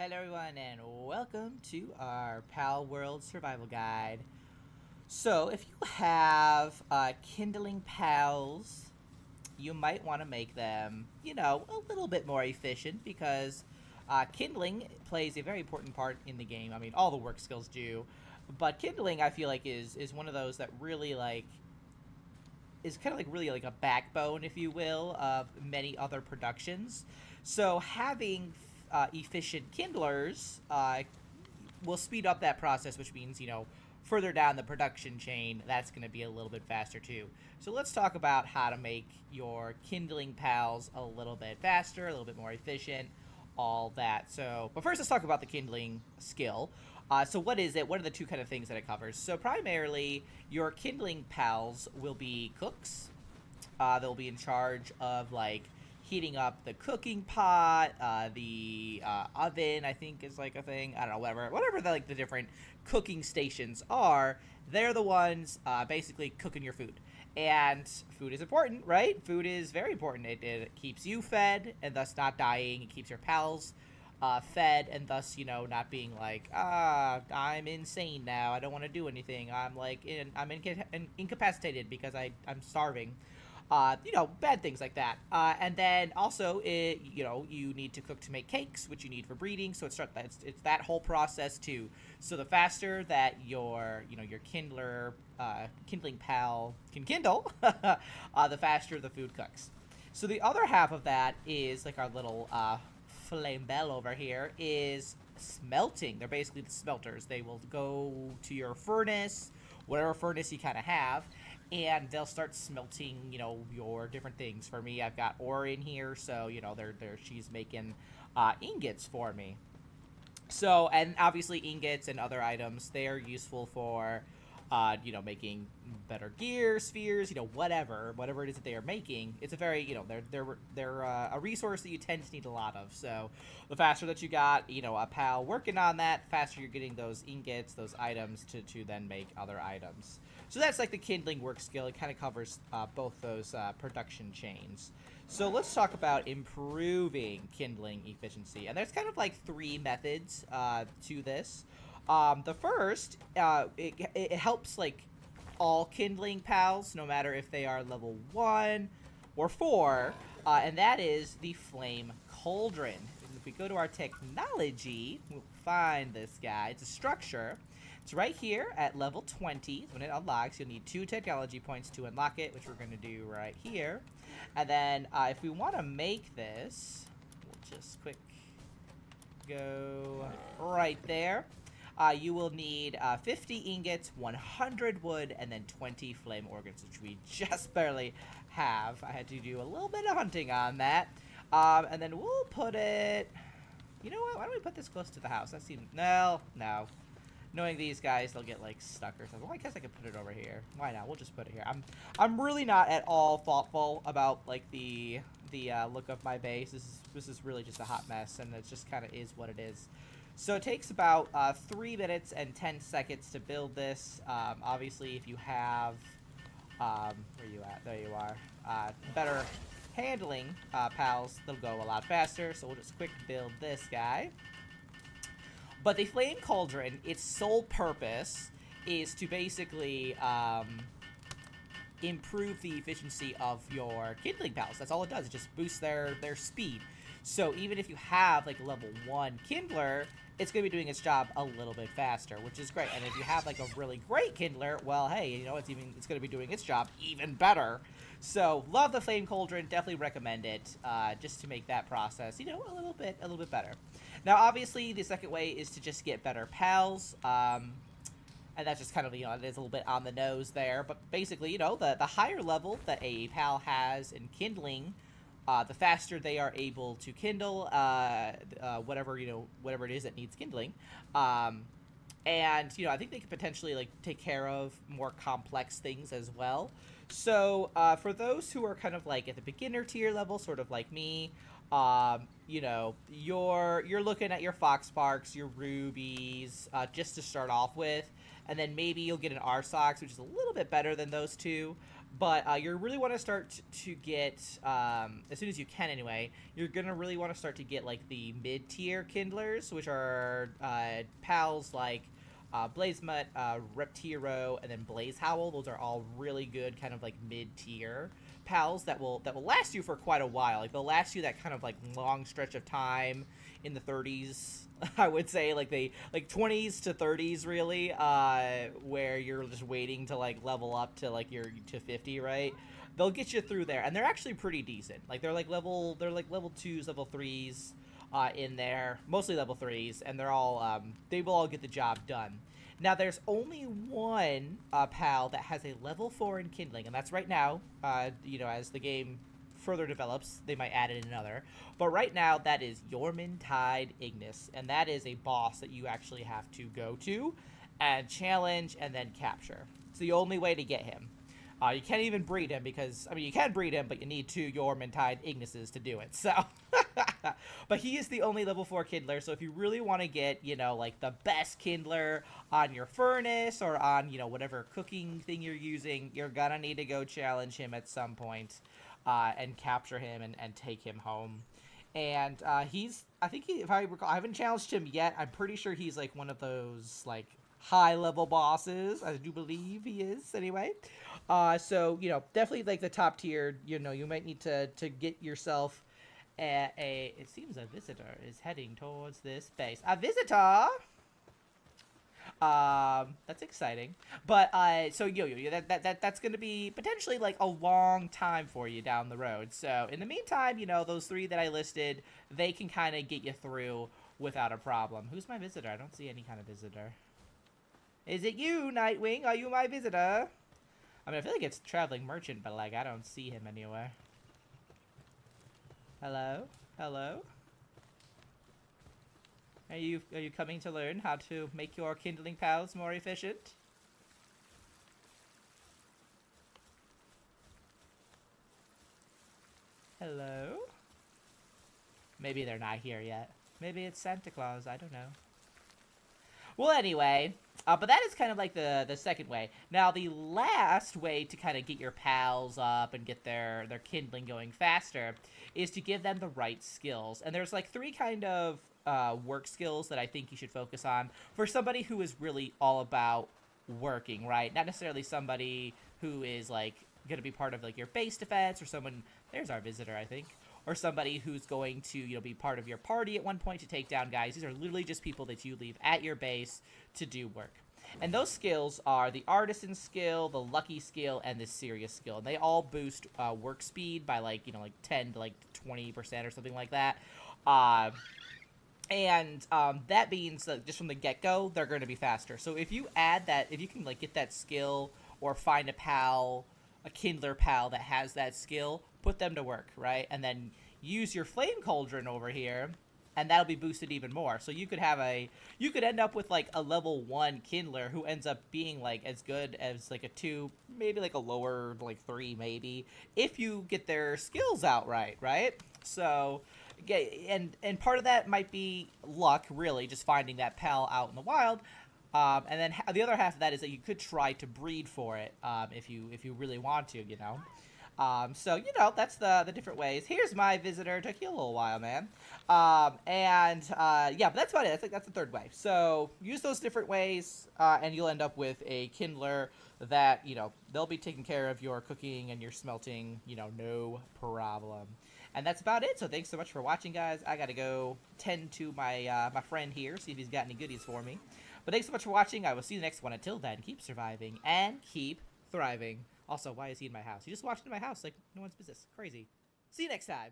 Hello everyone and welcome to our Palworld survival guide. So if you have Kindling Pals, you might want to make them, a little bit more efficient because kindling plays a very important part in the game. I mean, all the work skills do, but kindling I feel like is one of those that really is kind of like really like a backbone, if you will, of many other productions. So having efficient kindlers will speed up that process, which means, further down the production chain, that's going to be a little bit faster too. So let's talk about how to make your kindling pals a little bit faster, a little bit more efficient, all that. So, but first let's talk about the kindling skill. So what is it? What are the two kind of things that it covers? So primarily, your kindling pals will be cooks. They'll be in charge of like heating up the cooking pot, the oven. I think is like a thing. I don't know, whatever the different cooking stations are. They're the ones basically cooking your food. And food is important, right? Food is very important. It keeps you fed and thus not dying. It keeps your pals fed and thus not being like I'm insane now, I don't want to do anything, I'm incapacitated because I'm starving, bad things like that. And then also you need to cook to make cakes, which you need for breeding, so it's that whole process too. So the faster that your kindler kindling pal can kindle, the faster the food cooks. So the other half of that is like our little flame bell over here is smelting. They're basically the smelters. They will go to your furnace, whatever furnace you kind of have, and they'll start smelting, your different things. For me, I've got ore in here, so she's making ingots for me. So, and obviously ingots and other items, they are useful for making better gear, spheres, whatever it is that they are making. It's a very, they're a resource that you tend to need a lot of. So the faster that you got, a pal working on that, faster you're getting those ingots, those items to then make other items. So that's like the kindling work skill. It kind of covers both those production chains. So let's talk about improving kindling efficiency. And there's kind of like three methods to this. The first, it helps like all kindling pals, no matter if they are level 1 or 4, and that is the flame cauldron. And if we go to our technology, we'll find this guy. It's a structure. It's right here at level 20. When it unlocks, you'll need 2 technology points to unlock it, which we're going to do right here. And then if we want to make this, we'll just quick go right there. You will need 50 ingots, 100 wood, and then 20 flame organs, which we just barely have. I had to do a little bit of hunting on that. And then we'll put it... You know what? Why don't we put this close to the house? That seems... No. Knowing these guys, they'll get, like, stuck or something. Well, I guess I could put it over here. Why not? We'll just put it here. I'm really not at all thoughtful about, like, the look of my base. This is really just a hot mess, and it just kind of is what it is. So it takes about 3 minutes and 10 seconds to build this. Obviously, if you have, where are you at? There you are. Better handling pals, they'll go a lot faster. So we'll just quick build this guy. But the flame cauldron, its sole purpose is to basically improve the efficiency of your kindling pals. That's all it does. It just boosts their speed. So even if you have like a level 1 kindler, it's going to be doing its job a little bit faster, which is great. And if you have like a really great kindler, well, hey, it's going to be doing its job even better. So love the flame cauldron, definitely recommend it, just to make that process, a little bit better. Now, obviously, the second way is to just get better pals. And that's just kind of, it is a little bit on the nose there. But basically, the higher level that a pal has in kindling, the faster they are able to kindle whatever it is that needs kindling. And, I think they could potentially, like, take care of more complex things as well. So, for those who are kind of, like, at the beginner tier level, sort of like me, you're looking at your foxsparks, your rubies, just to start off with. And then maybe you'll get an Arsox, which is a little bit better than those two. But you really want to start to get, as soon as you can anyway, you're going to really want to start to get like the mid-tier kindlers, which are pals like Blazemut, Reptiro, and then Blaze Howl. Those are all really good kind of like mid-tier pals that will last you for quite a while. Like they'll last you that kind of like long stretch of time in the 30s. I would say like 20s to 30s really, where you're just waiting to like level up to like your to 50, right? They'll get you through there, and they're actually pretty decent. Like they're like level 2s, level 3s, in there, mostly level 3s, and they're all they will all get the job done. Now there's only one pal that has a level 4 in kindling, and that's right now. You know, as the game further develops, they might add in another. But right now, that is Yormintide Ignis, and that is a boss that you actually have to go to and challenge and then capture. It's the only way to get him. You can't even breed him because, I mean, you can breed him, but you need 2 Yormintide Ignises to do it, so. But he is the only level 4 Kindler, so if you really want to get, you know, like the best Kindler on your furnace or on, you know, whatever cooking thing you're using, you're gonna need to go challenge him at some point. And capture him and take him home. And he's, I think if I recall, I haven't challenged him yet. I'm pretty sure he's like one of those like high level bosses. I do believe he is anyway. So, you know, definitely like the top tier, you know, you might need to get yourself it seems a visitor is heading towards this base. A visitor? That's exciting. But so that's gonna be potentially like a long time for you down the road. So in the meantime, you know, those 3 that I listed, they can kind of get you through without a problem. Who's my visitor? I don't see any kind of visitor. Is it you, Nightwing? Are you my visitor? I mean, I feel like it's Traveling Merchant, but like I don't see him anywhere. Hello? Hello? Are you coming to learn how to make your kindling pals more efficient? Hello? Maybe they're not here yet. Maybe it's Santa Claus, I don't know. Well, anyway, but that is kind of like the second way. Now, the last way to kind of get your pals up and get their kindling going faster is to give them the right skills. And there's like 3 kind of work skills that I think you should focus on for somebody who is really all about working, right? Not necessarily somebody who is like going to be part of like your base defense, or someone, there's our visitor, I think, or somebody who's going to, you know, be part of your party at one point to take down guys. These are literally just people that you leave at your base to do work. And those skills are the artisan skill, the lucky skill, and the serious skill. And they all boost work speed by like, you know, like 10 to like 20% or something like that. And that means that just from the get-go, they're going to be faster. So if you add that, if you can like get that skill or find a pal, a kindler pal that has that skill, put them to work, right? And then use your flame cauldron over here, and that'll be boosted even more. So you could have you could end up with like a level 1 kindler who ends up being like as good as like a 2, maybe like a lower like 3 maybe, if you get their skills out right? So, and part of that might be luck, really, just finding that pal out in the wild. And then the other half of that is that you could try to breed for it, if you really want to, you know. So, you know, that's the different ways. Here's my visitor. It took you a little while, man. Yeah, but that's about it. That's the third way. So use those different ways, and you'll end up with a kindler that, you know, they'll be taking care of your cooking and your smelting, you know, no problem. And that's about it. So thanks so much for watching, guys. I gotta go tend to my my friend here, see if he's got any goodies for me. But thanks so much for watching. I will see you next one. Until then, keep surviving and keep thriving. Also, why is he in my house? He just walked into my house like no one's business. Crazy. See you next time.